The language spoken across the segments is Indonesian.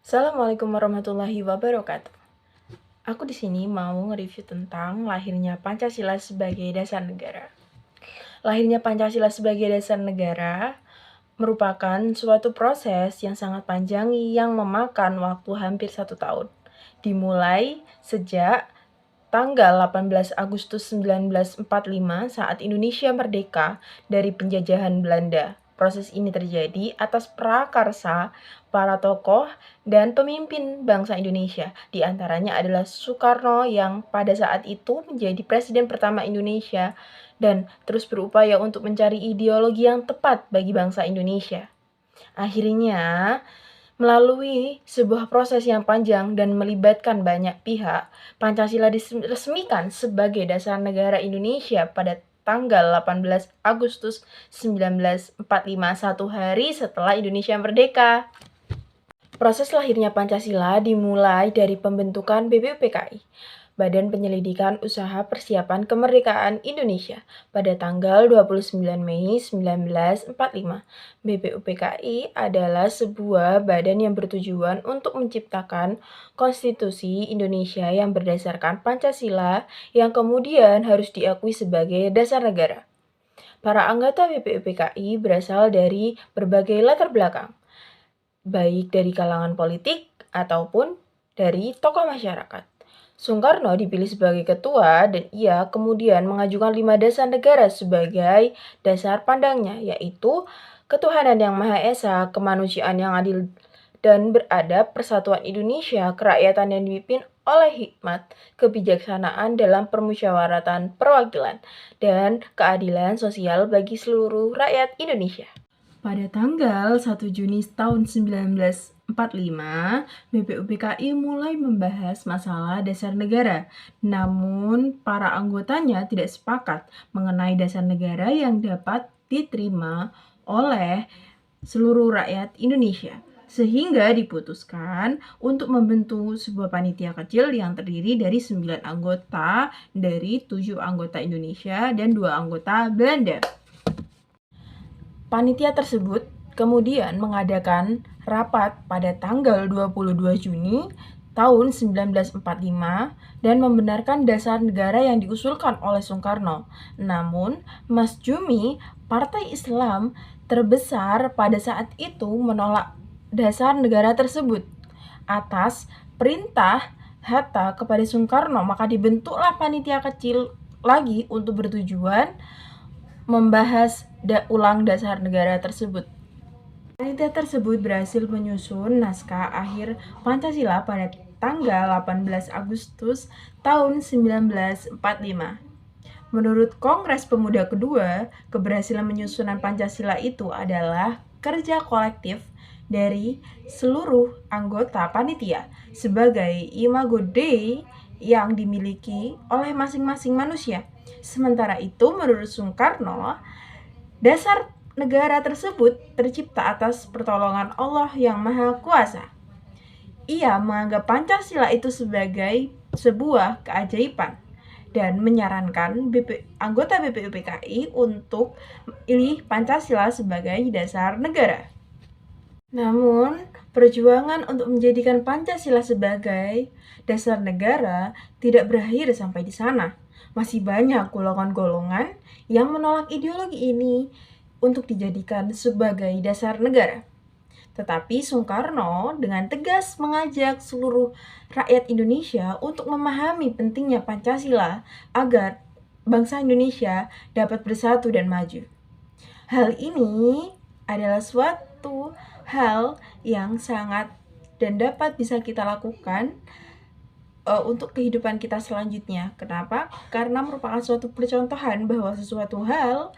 Assalamualaikum warahmatullahi wabarakatuh. Aku di sini mau nge-review tentang lahirnya Pancasila sebagai dasar negara. Lahirnya Pancasila sebagai dasar negara merupakan suatu proses yang sangat panjang yang memakan waktu hampir 1 tahun. Dimulai sejak tanggal 18 Agustus 1945 saat Indonesia merdeka dari penjajahan Belanda. Proses ini terjadi atas prakarsa para tokoh dan pemimpin bangsa Indonesia. Di antaranya adalah Soekarno yang pada saat itu menjadi presiden pertama Indonesia dan terus berupaya untuk mencari ideologi yang tepat bagi bangsa Indonesia. Akhirnya, melalui sebuah proses yang panjang dan melibatkan banyak pihak, Pancasila diresmikan sebagai dasar negara Indonesia pada tanggal 18 Agustus 1945, 1 hari setelah Indonesia merdeka. Proses lahirnya Pancasila dimulai dari pembentukan BPUPKI, Badan Penyelidikan Usaha Persiapan Kemerdekaan Indonesia, pada tanggal 29 Mei 1945. BPUPKI adalah sebuah badan yang bertujuan untuk menciptakan konstitusi Indonesia yang berdasarkan Pancasila yang kemudian harus diakui sebagai dasar negara. Para anggota BPUPKI berasal dari berbagai latar belakang, baik dari kalangan politik ataupun dari tokoh masyarakat. Soekarno dipilih sebagai ketua dan ia kemudian mengajukan 5 dasar negara sebagai dasar pandangnya, yaitu ketuhanan yang Maha Esa, kemanusiaan yang adil dan beradab, persatuan Indonesia, kerakyatan yang dipimpin oleh hikmat, kebijaksanaan dalam permusyawaratan perwakilan, dan keadilan sosial bagi seluruh rakyat Indonesia. Pada tanggal 1 Juni tahun 1945, BPUPKI mulai membahas masalah dasar negara. Namun, para anggotanya tidak sepakat mengenai dasar negara yang dapat diterima oleh seluruh rakyat Indonesia. Sehingga diputuskan untuk membentuk sebuah panitia kecil yang terdiri dari 9 anggota dari 7 anggota Indonesia dan 2 anggota Belanda. Panitia tersebut kemudian mengadakan rapat pada tanggal 22 Juni tahun 1945 dan membenarkan dasar negara yang diusulkan oleh Soekarno. Namun, Mas Jumi, partai Islam terbesar pada saat itu, menolak dasar negara tersebut. Atas perintah Hatta kepada Soekarno, maka dibentuklah panitia kecil lagi untuk bertujuan membahas ulang dasar negara tersebut. Panitia tersebut berhasil menyusun naskah akhir Pancasila pada tanggal 18 Agustus tahun 1945. Menurut Kongres Pemuda kedua, keberhasilan menyusunan Pancasila itu adalah kerja kolektif dari seluruh anggota panitia sebagai imago Dei yang dimiliki oleh masing-masing manusia. Sementara itu, menurut Soekarno, dasar negara tersebut tercipta atas pertolongan Allah yang Maha Kuasa. Ia menganggap Pancasila itu sebagai sebuah keajaiban dan menyarankan anggota BPUPKI untuk pilih Pancasila sebagai dasar negara. Namun, perjuangan untuk menjadikan Pancasila sebagai dasar negara tidak berakhir sampai di sana. Masih banyak golongan-golongan yang menolak ideologi ini untuk dijadikan sebagai dasar negara. Tetapi Soekarno dengan tegas mengajak seluruh rakyat Indonesia untuk memahami pentingnya Pancasila agar bangsa Indonesia dapat bersatu dan maju. Hal ini adalah suatu hal yang sangat dan dapat bisa kita lakukan untuk kehidupan kita selanjutnya. Kenapa? Karena merupakan suatu percontohan bahwa sesuatu hal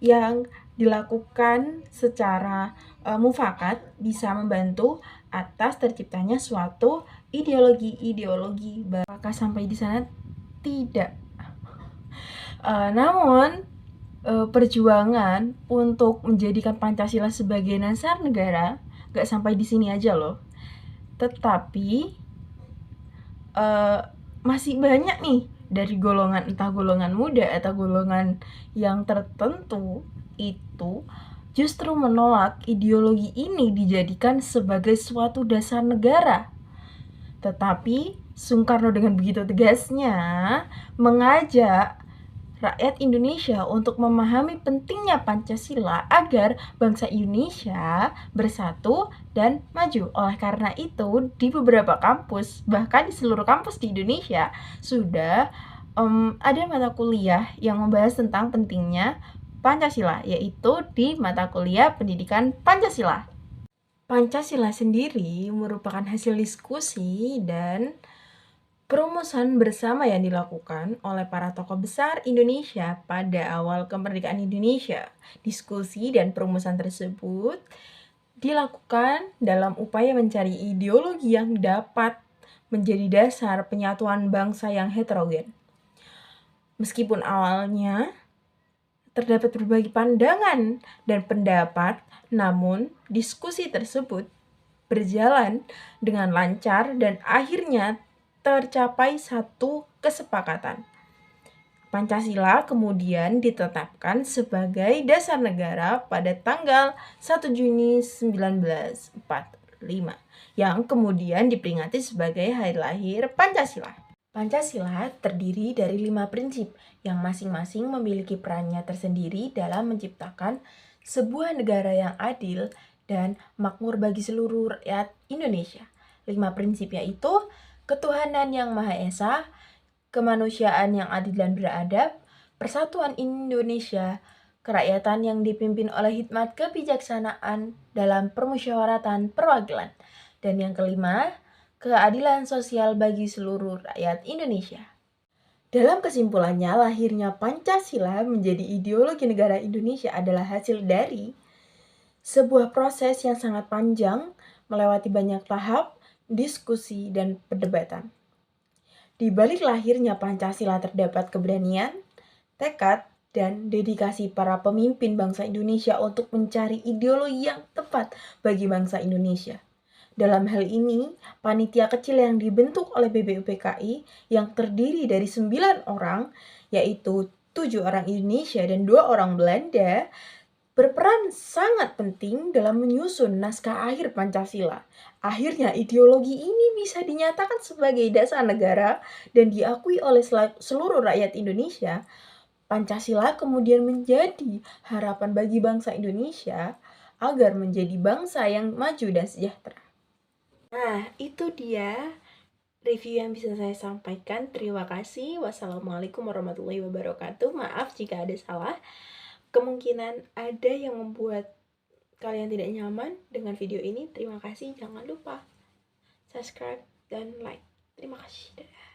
yang dilakukan secara mufakat bisa membantu atas terciptanya suatu ideologi-ideologi. Apakah sampai di sana? Tidak. Namun, perjuangan untuk menjadikan Pancasila sebagai dasar negara gak sampai di sini aja loh. Tetapi masih banyak nih dari golongan, entah golongan muda atau golongan yang tertentu itu justru menolak ideologi ini dijadikan sebagai suatu dasar negara. Tetapi Soekarno dengan begitu tegasnya mengajak rakyat Indonesia untuk memahami pentingnya Pancasila agar bangsa Indonesia bersatu dan maju. Oleh karena itu, di beberapa kampus, bahkan di seluruh kampus di Indonesia, sudah ada mata kuliah yang membahas tentang pentingnya Pancasila, yaitu di mata kuliah Pendidikan Pancasila. Pancasila sendiri merupakan hasil diskusi dan perumusan bersama yang dilakukan oleh para tokoh besar Indonesia pada awal kemerdekaan Indonesia. Diskusi dan perumusan tersebut dilakukan dalam upaya mencari ideologi yang dapat menjadi dasar penyatuan bangsa yang heterogen. Meskipun awalnya terdapat berbagai pandangan dan pendapat, namun diskusi tersebut berjalan dengan lancar dan akhirnya tercapai satu kesepakatan. Pancasila kemudian ditetapkan sebagai dasar negara pada tanggal 1 Juni 1945 yang kemudian diperingati sebagai hari lahir Pancasila. Pancasila terdiri dari 5 prinsip yang masing-masing memiliki perannya tersendiri dalam menciptakan sebuah negara yang adil dan makmur bagi seluruh rakyat Indonesia. 5 prinsip yaitu ketuhanan yang Maha Esa, kemanusiaan yang adil dan beradab, persatuan Indonesia, kerakyatan yang dipimpin oleh hikmat kebijaksanaan dalam permusyawaratan perwakilan, dan yang kelima, keadilan sosial bagi seluruh rakyat Indonesia. Dalam kesimpulannya, lahirnya Pancasila menjadi ideologi negara Indonesia adalah hasil dari sebuah proses yang sangat panjang, melewati banyak tahap, diskusi, dan perdebatan. Di balik lahirnya Pancasila terdapat keberanian, tekad, dan dedikasi para pemimpin bangsa Indonesia untuk mencari ideologi yang tepat bagi bangsa Indonesia. Dalam hal ini, panitia kecil yang dibentuk oleh BBUPKI yang terdiri dari 9 orang, yaitu 7 orang Indonesia dan 2 orang Belanda, berperan sangat penting dalam menyusun naskah akhir Pancasila. Akhirnya ideologi ini bisa dinyatakan sebagai dasar negara dan diakui oleh seluruh rakyat Indonesia. Pancasila kemudian menjadi harapan bagi bangsa Indonesia agar menjadi bangsa yang maju dan sejahtera. Nah, itu dia review yang bisa saya sampaikan. Terima kasih. Wassalamualaikum warahmatullahi wabarakatuh. Maaf jika ada salah. Kemungkinan ada yang membuat kalian tidak nyaman dengan video ini. Terima kasih. Jangan lupa subscribe dan like. Terima kasih. Dadah.